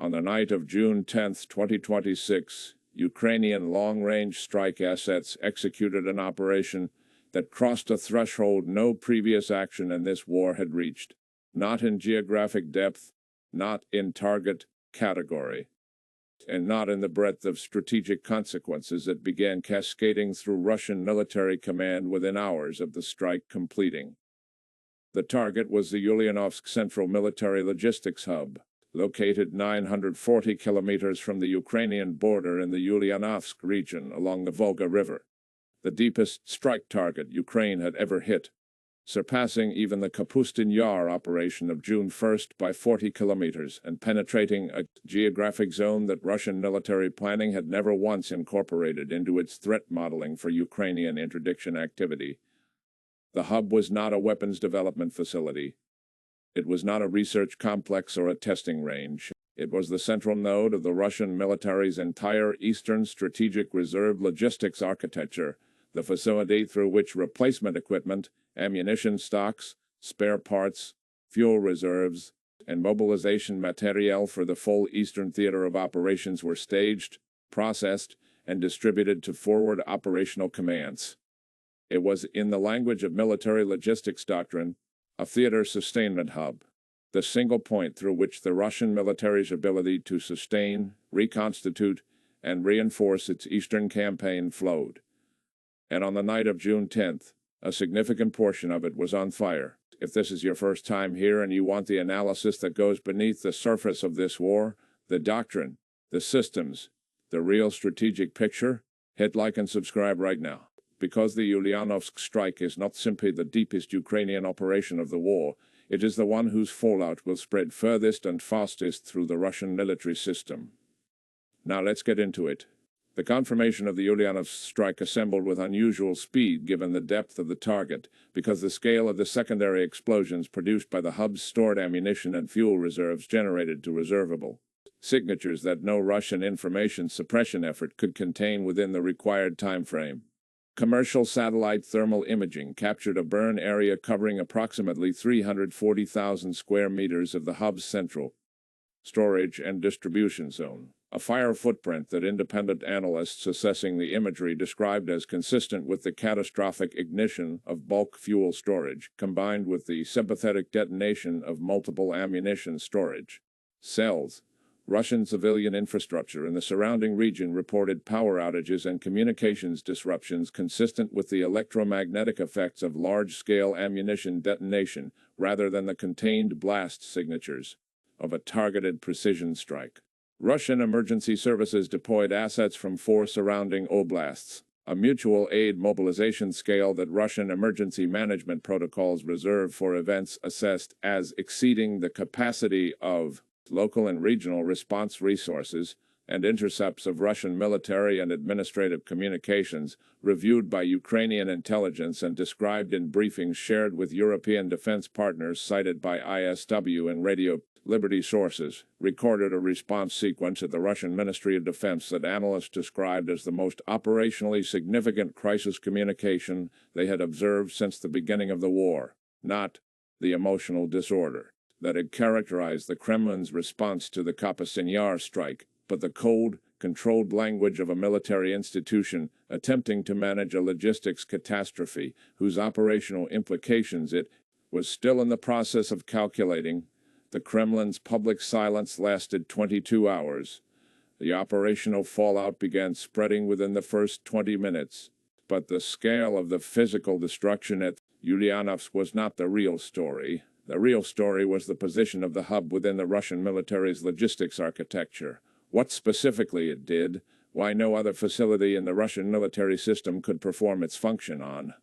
On the night of June 10, 2026, Ukrainian long-range strike assets executed an operation that crossed a threshold no previous action in this war had reached. Not in geographic depth, not in target category, and not in the breadth of strategic consequences that began cascading through Russian military command within hours of the strike completing. The target was the Ulyanovsk Central Military Logistics Hub, located 940 kilometers from the Ukrainian border in the Ulyanovsk region along the Volga River, the deepest strike target Ukraine had ever hit, surpassing even the Kapustin Yar operation of June 1st by 40 kilometers and penetrating a geographic zone that Russian military planning had never once incorporated into its threat modeling for Ukrainian interdiction activity. The hub was not a weapons development facility. It was not a research complex or a testing range. It was the central node of the Russian military's entire Eastern Strategic Reserve logistics architecture, the facility through which replacement equipment, ammunition stocks, spare parts, fuel reserves, and mobilization materiel for the full Eastern Theater of Operations were staged, processed, and distributed to forward operational commands. It was, in the language of military logistics doctrine, a theater sustainment hub, the single point through which the Russian military's ability to sustain, reconstitute, and reinforce its eastern campaign flowed. And on the night of June 10th, a significant portion of it was on fire. If this is your first time here and you want the analysis that goes beneath the surface of this war, the doctrine, the systems, the real strategic picture, hit like and subscribe right now. Because the Ulyanovsk strike is not simply the deepest Ukrainian operation of the war, it is the one whose fallout will spread furthest and fastest through the Russian military system. Now let's get into it. The confirmation of the Ulyanovsk strike assembled with unusual speed given the depth of the target, because the scale of the secondary explosions produced by the hub's stored ammunition and fuel reserves generated to reservable signatures that no Russian information suppression effort could contain within the required time frame. Commercial satellite thermal imaging captured a burn area covering approximately 340,000 square meters of the hub's central storage and distribution zone, a fire footprint that independent analysts assessing the imagery described as consistent with the catastrophic ignition of bulk fuel storage, combined with the sympathetic detonation of multiple ammunition storage cells. Russian civilian infrastructure in the surrounding region reported power outages and communications disruptions consistent with the electromagnetic effects of large-scale ammunition detonation rather than the contained blast signatures of a targeted precision strike. Russian emergency services deployed assets from 4 surrounding oblasts, a mutual aid mobilization scale that Russian emergency management protocols reserve for events assessed as exceeding the capacity of local and regional response resources, and intercepts of Russian military and administrative communications, reviewed by Ukrainian intelligence and described in briefings shared with European defense partners cited by ISW and Radio Liberty sources, recorded a response sequence at the Russian Ministry of Defense that analysts described as the most operationally significant crisis communication they had observed since the beginning of the war, not the emotional disorder that had characterized the Kremlin's response to the Kapustin Yar strike, but the cold, controlled language of a military institution attempting to manage a logistics catastrophe whose operational implications it was still in the process of calculating. The Kremlin's public silence lasted 22 hours. The operational fallout began spreading within the first 20 minutes, but the scale of the physical destruction at Ulyanovsk was not the real story. The real story was the position of the hub within the Russian military's logistics architecture, what specifically it did, why no other facility in the Russian military system could perform its function on,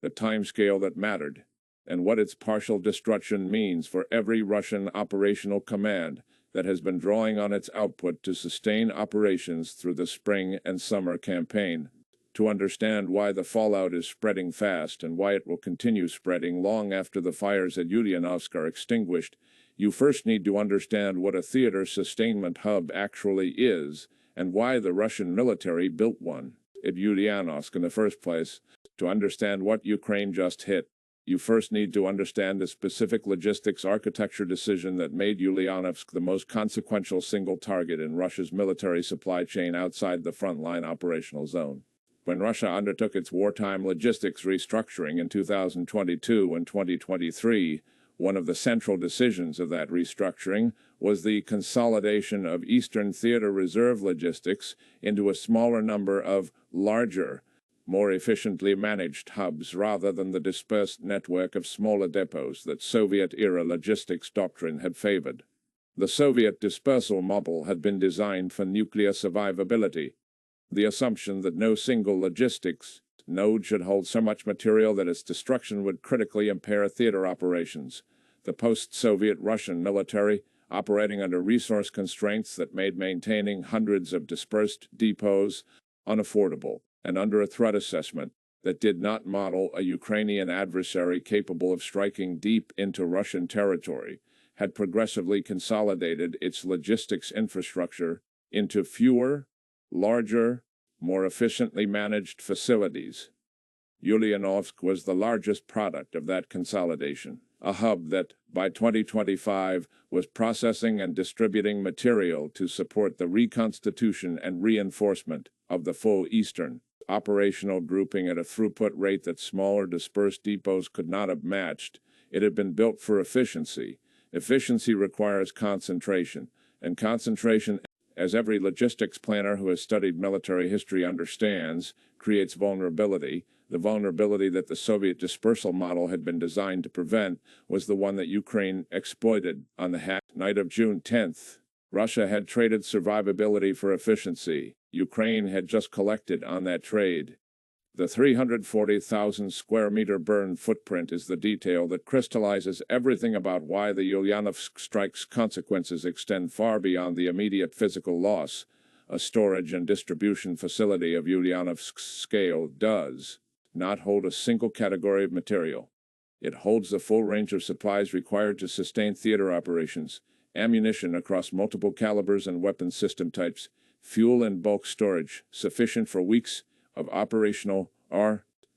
the timescale that mattered, and what its partial destruction means for every Russian operational command that has been drawing on its output to sustain operations through the spring and summer campaign. To understand why the fallout is spreading fast and why it will continue spreading long after the fires at Ulyanovsk are extinguished, you first need to understand what a theater sustainment hub actually is and why the Russian military built one at Ulyanovsk in the first place. To understand what Ukraine just hit, You first need to understand the specific logistics architecture decision that made Ulyanovsk the most consequential single target in Russia's military supply chain outside the frontline operational zone. When Russia undertook its wartime logistics restructuring in 2022 and 2023, one of the central decisions of that restructuring was the consolidation of Eastern Theater Reserve logistics into a smaller number of larger, more efficiently managed hubs rather than the dispersed network of smaller depots that Soviet-era logistics doctrine had favored. The Soviet dispersal model had been designed for nuclear survivability. The assumption that no single logistics node should hold so much material that its destruction would critically impair theater operations. The post-Soviet Russian military, operating under resource constraints that made maintaining hundreds of dispersed depots unaffordable, and under a threat assessment that did not model a Ukrainian adversary capable of striking deep into Russian territory, had progressively consolidated its logistics infrastructure into fewer, larger, more efficiently managed facilities. Ulyanovsk was the largest product of that consolidation, a hub that, by 2025, was processing and distributing material to support the reconstitution and reinforcement of the full Eastern operational grouping at a throughput rate that smaller dispersed depots could not have matched. It had been built for efficiency. Efficiency requires concentration, and concentration, as every logistics planner who has studied military history understands, creates vulnerability. The vulnerability that the Soviet dispersal model had been designed to prevent was the one that Ukraine exploited. On the night of June 10th, Russia had traded survivability for efficiency. Ukraine had just collected on that trade. The 340,000 square meter burn footprint is the detail that crystallizes everything about why the Ulyanovsk strike's consequences extend far beyond the immediate physical loss. A storage and distribution facility of Ulyanovsk's scale does not hold a single category of material. It holds the full range of supplies required to sustain theater operations, ammunition across multiple calibers and weapon system types, fuel and bulk storage, sufficient for weeks of operational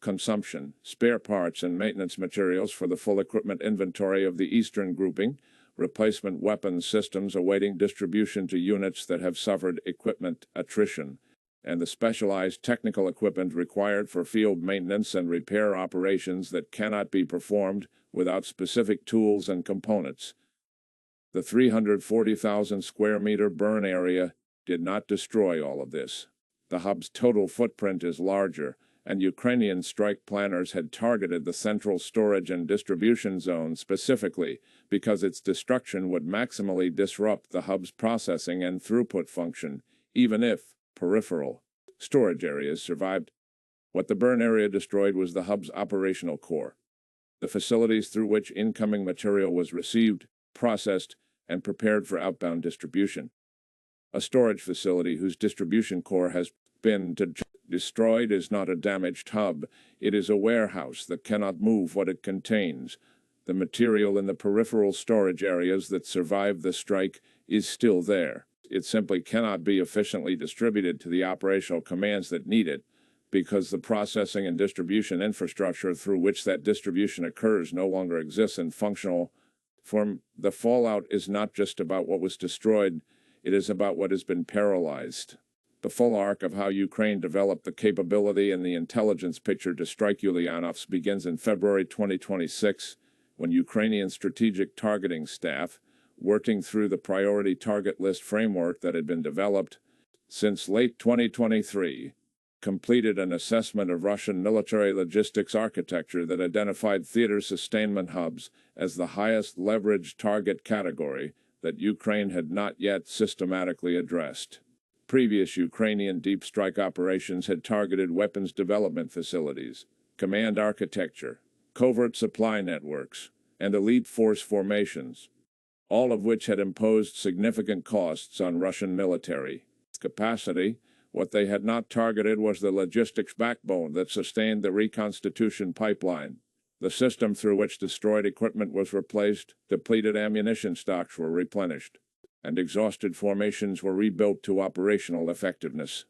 consumption, spare parts and maintenance materials for the full equipment inventory of the Eastern grouping, replacement weapon systems awaiting distribution to units that have suffered equipment attrition, and the specialized technical equipment required for field maintenance and repair operations that cannot be performed without specific tools and components. The 340,000 square meter burn area did not destroy all of this. The hub's total footprint is larger, and Ukrainian strike planners had targeted the central storage and distribution zone specifically because its destruction would maximally disrupt the hub's processing and throughput function, even if peripheral storage areas survived. What the burn area destroyed was the hub's operational core, the facilities through which incoming material was received, processed, and prepared for outbound distribution. A storage facility whose distribution core has been destroyed is not a damaged hub. It is a warehouse that cannot move what it contains. The material in the peripheral storage areas that survived the strike is still there. It simply cannot be efficiently distributed to the operational commands that need it, because the processing and distribution infrastructure through which that distribution occurs no longer exists in functional form. The fallout is not just about what was destroyed, it is about what has been paralyzed. The full arc of how Ukraine developed the capability and the intelligence picture to strike Ulyanovsk begins in February 2026, when Ukrainian strategic targeting staff, working through the priority target list framework that had been developed since late 2023, completed an assessment of Russian military logistics architecture that identified theater sustainment hubs as the highest leverage target category that Ukraine had not yet systematically addressed. Previous Ukrainian deep strike operations had targeted weapons development facilities, command architecture, covert supply networks, and elite force formations, all of which had imposed significant costs on Russian military capacity. What they had not targeted was the logistics backbone that sustained the reconstitution pipeline, the system through which destroyed equipment was replaced, depleted ammunition stocks were replenished, and exhausted formations were rebuilt to operational effectiveness.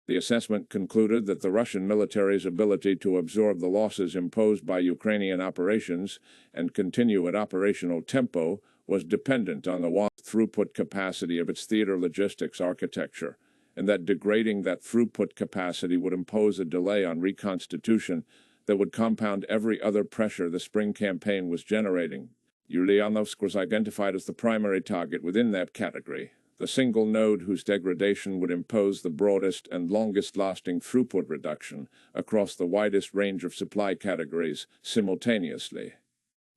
The assessment concluded that the Russian military's ability to absorb the losses imposed by Ukrainian operations and continue at operational tempo was dependent on the throughput capacity of its theater logistics architecture, and that degrading that throughput capacity would impose a delay on reconstitution that would compound every other pressure the spring campaign was generating. Ulyanovsk was identified as the primary target within that category, the single node whose degradation would impose the broadest and longest-lasting throughput reduction across the widest range of supply categories simultaneously.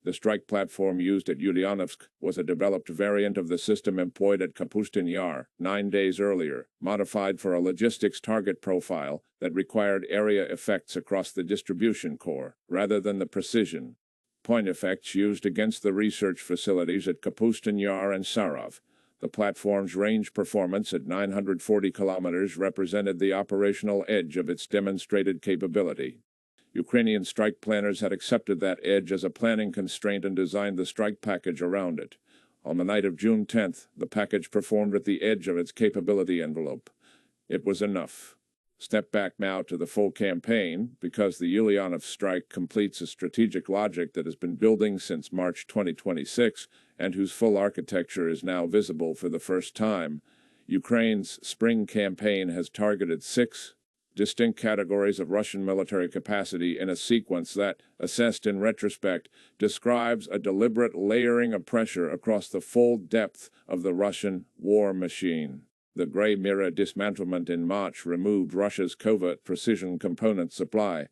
The strike platform used at Ulyanovsk was a developed variant of the system employed at Kapustin Yar 9 days earlier, modified for a logistics target profile that required area effects across the distribution core, rather than the precision point effects used against the research facilities at Kapustin Yar and Sarov. The platform's range performance at 940 kilometers represented the operational edge of its demonstrated capability. Ukrainian strike planners had accepted that edge as a planning constraint and designed the strike package around it. On the night of June 10th, the package performed at the edge of its capability envelope. It was enough. Step back now to the full campaign, because the Ulyanovsk strike completes a strategic logic that has been building since March 2026 and whose full architecture is now visible for the first time. Ukraine's spring campaign has targeted 6 distinct categories of Russian military capacity in a sequence that, assessed in retrospect, describes a deliberate layering of pressure across the full depth of the Russian war machine. The Grey Mirror dismantlement in March removed Russia's covert precision component supply.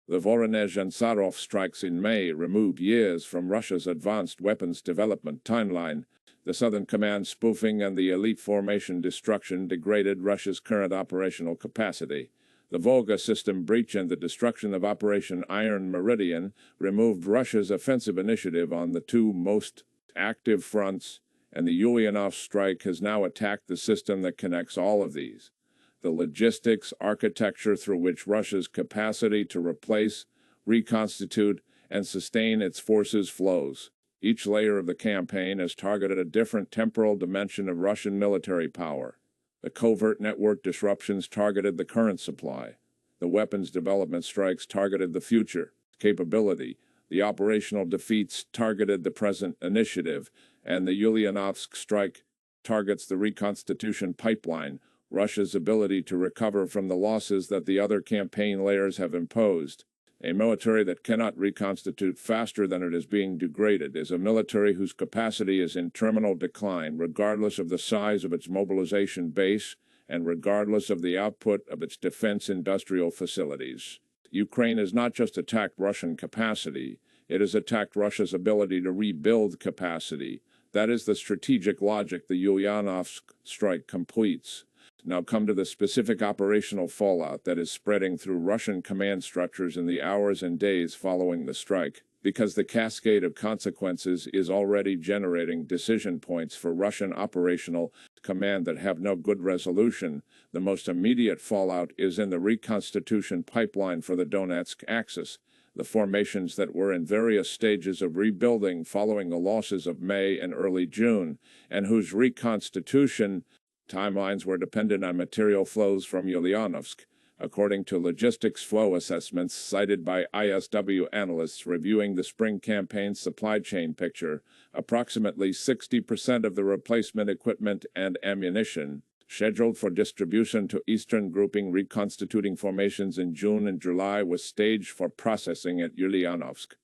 The Voronezh and Sarov strikes in May removed years from Russia's advanced weapons development timeline. The Southern Command spoofing and the elite formation destruction degraded Russia's current operational capacity. The Volga system breach and the destruction of Operation Iron Meridian removed Russia's offensive initiative on the 2 most active fronts, and the Ulyanovsk strike has now attacked the system that connects all of these. The logistics architecture through which Russia's capacity to replace, reconstitute, and sustain its forces flows. Each layer of the campaign has targeted a different temporal dimension of Russian military power. The covert network disruptions targeted the current supply. The weapons development strikes targeted the future capability. The operational defeats targeted the present initiative, and the Ulyanovsk strike targets the reconstitution pipeline, Russia's ability to recover from the losses that the other campaign layers have imposed. A military that cannot reconstitute faster than it is being degraded is a military whose capacity is in terminal decline regardless of the size of its mobilization base and regardless of the output of its defense industrial facilities. Ukraine has not just attacked Russian capacity, it has attacked Russia's ability to rebuild capacity. That is the strategic logic the Ulyanovsk strike completes. Now come to the specific operational fallout that is spreading through Russian command structures in the hours and days following the strike, because the cascade of consequences is already generating decision points for Russian operational command that have no good resolution. The most immediate fallout is in the reconstitution pipeline for the Donetsk axis, the formations that were in various stages of rebuilding following the losses of May and early June, and whose reconstitution timelines were dependent on material flows from Ulyanovsk. According to logistics flow assessments cited by ISW analysts reviewing the spring campaign's supply chain picture, approximately 60% of the replacement equipment and ammunition scheduled for distribution to Eastern Grouping reconstituting formations in June and July was staged for processing at Ulyanovsk.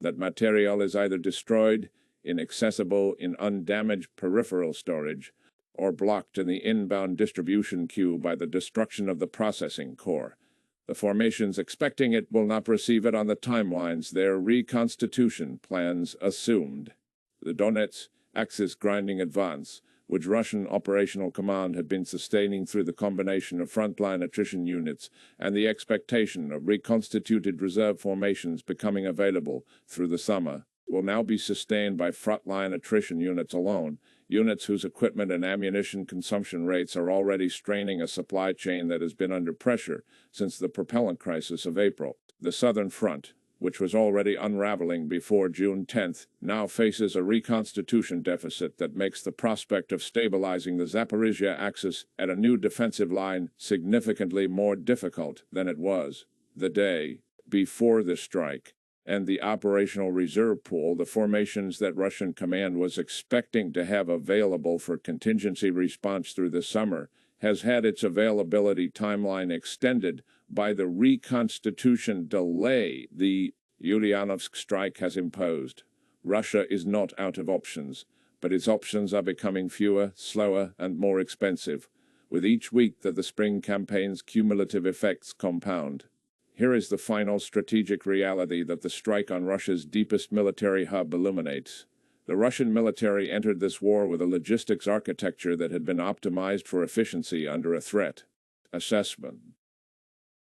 That material is either destroyed, inaccessible in undamaged peripheral storage, or blocked in the inbound distribution queue by the destruction of the processing core. The formations expecting it will not receive it on the timelines their reconstitution plans assumed. The Donetsk axis grinding advance, which Russian operational command had been sustaining through the combination of frontline attrition units and the expectation of reconstituted reserve formations becoming available through the summer, will now be sustained by frontline attrition units alone, units whose equipment and ammunition consumption rates are already straining a supply chain that has been under pressure since the propellant crisis of April. The Southern Front, which was already unraveling before June 10th, now faces a reconstitution deficit that makes the prospect of stabilizing the Zaporizhzhia axis at a new defensive line significantly more difficult than it was the day before the strike. And the operational reserve pool, the formations that Russian command was expecting to have available for contingency response through the summer, has had its availability timeline extended by the reconstitution delay the Ulyanovsk strike has imposed. Russia is not out of options, but its options are becoming fewer, slower, and more expensive, with each week that the spring campaign's cumulative effects compound. Here is the final strategic reality that the strike on Russia's deepest military hub illuminates. The Russian military entered this war with a logistics architecture that had been optimized for efficiency under a threat assessment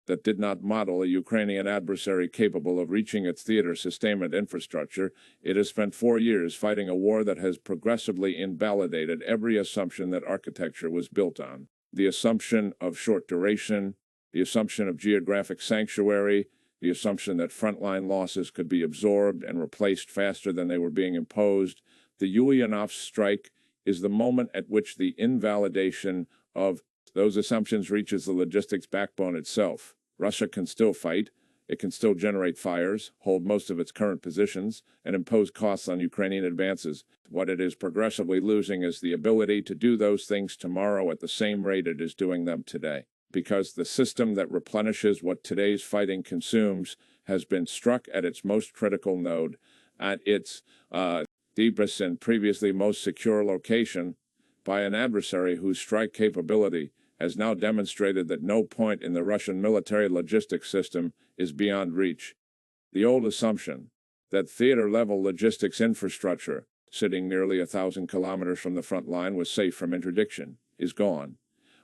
that did not model a Ukrainian adversary capable of reaching its theater sustainment infrastructure. It has spent 4 years fighting a war that has progressively invalidated every assumption that architecture was built on. The assumption of short duration, the assumption of geographic sanctuary, the assumption that frontline losses could be absorbed and replaced faster than they were being imposed. The Ulyanovsk strike is the moment at which the invalidation of those assumptions reaches the logistics backbone itself. Russia can still fight, it can still generate fires, hold most of its current positions, and impose costs on Ukrainian advances. What it is progressively losing is the ability to do those things tomorrow at the same rate it is doing them today, because the system that replenishes what today's fighting consumes has been struck at its most critical node, at its deepest and previously most secure location, by an adversary whose strike capability has now demonstrated that no point in the Russian military logistics system is beyond reach. The old assumption that theater-level logistics infrastructure, sitting nearly 1,000 kilometers from the front line, was safe from interdiction, is gone.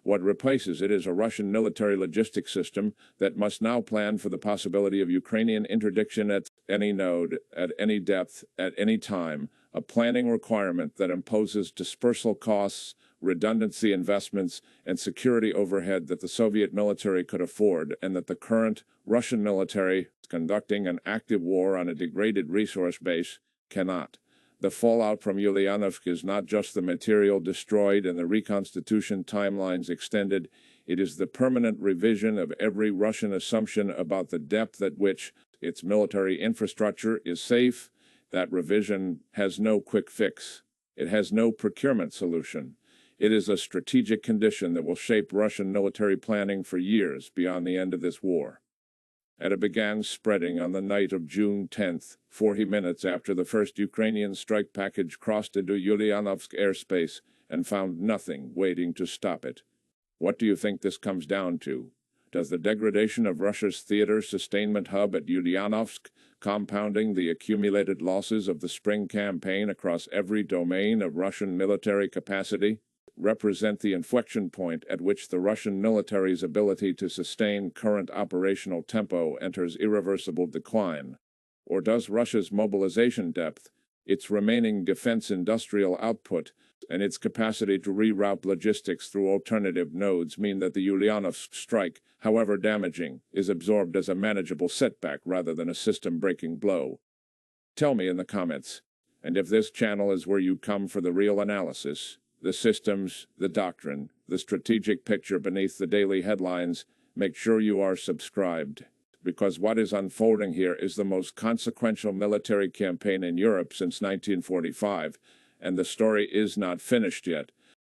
What replaces it is a Russian military logistics system that must now plan for the possibility of Ukrainian interdiction at any node, at any depth, at any time, a planning requirement that imposes dispersal costs, redundancy investments, and security overhead that the Soviet military could afford, and that the current Russian military, conducting an active war on a degraded resource base, cannot. The fallout from Ulyanovsk is not just the material destroyed and the reconstitution timelines extended, it is the permanent revision of every Russian assumption about the depth at which its military infrastructure is safe. That revision has no quick fix. It has no procurement solution. It is a strategic condition that will shape Russian military planning for years beyond the end of this war. And it began spreading on the night of June 10th, 40 minutes after the first Ukrainian strike package crossed into Ulyanovsk airspace and found nothing waiting to stop it. What do you think this comes down to? Does the degradation of Russia's theater sustainment hub at Ulyanovsk, compounding the accumulated losses of the spring campaign across every domain of Russian military capacity, represent the inflection point at which the Russian military's ability to sustain current operational tempo enters irreversible decline? Or does Russia's mobilization depth, its remaining defense industrial output, and its capacity to reroute logistics through alternative nodes mean that the Ulyanovsk strike, however damaging, is absorbed as a manageable setback rather than a system-breaking blow? Tell me in the comments. And if this channel is where you come for the real analysis, the systems, the doctrine, the strategic picture beneath the daily headlines, make sure you are subscribed, because what is unfolding here is the most consequential military campaign in Europe since 1945, and the story is not finished yet.